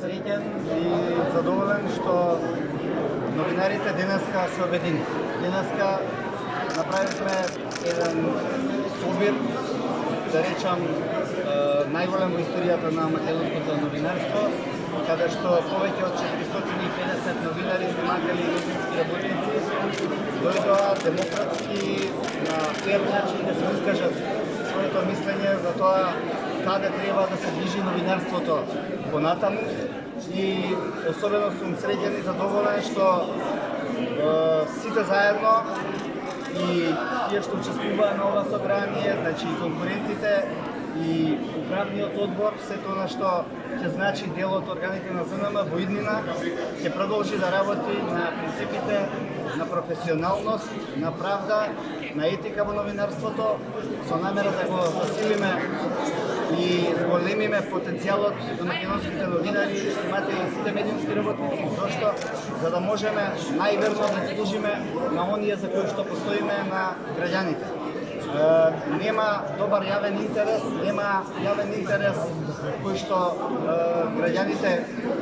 среќен и задоволен што новинарите денеска се обедини. Денеска направивме еден собир, да речам, најголем во историјата на македонското новинарство, каде што повеќе од 450 новинари, сниматели и медиумски работници дојдоа демократски на фер начин да се искажат своето мислење за тоа каде треба да се движи новинарството понатаму и особено сум среќен и задоволен што сите заедно и тие што учествуваа на ова собрание, значи и конкурентите и управниот одбор, сето на што ќе значи дел од органите на ЗНМ во иднина, ќе продолжи да работи на принципите на професионалност, на правда, на етика во новинарството, со намера да го засилиме и зголемиме потенцијалот на македонските новинари, сниматели и сите медиумски работници, зашто за да можеме најверно да служиме на оние за кои што постоиме на граѓаните. Нема добар јавен интерес, нема јавен интерес кој што граѓаните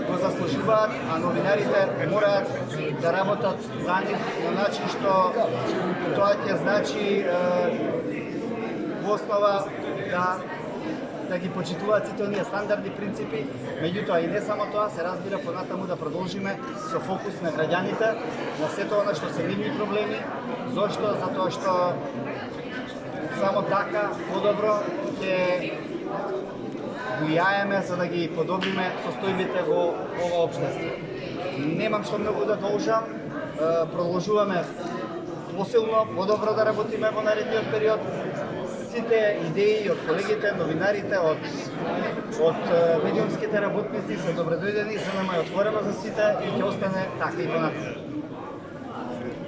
го заслужуваат, а новинарите мораат да работат за нив на начин што тоа ќе значи во основа да ги почитуваат сите оние стандарди, принципи, меѓутоа и не само тоа, се разбира понатаму да продолжиме со фокус на граѓаните, на сето она што се нивни проблеми, зошто? Затоа што само така подобро ќе влијаеме за да ги подобриме состојбите во ова општество. Немам што многу да должам, продолжуваме посилно, подобро да работиме во наредниот период. Сите идеи од колегите, новинарите, од медиумските работници се добредојдени, ЗНМ е отворено за сите и ќе остане така и понатаму.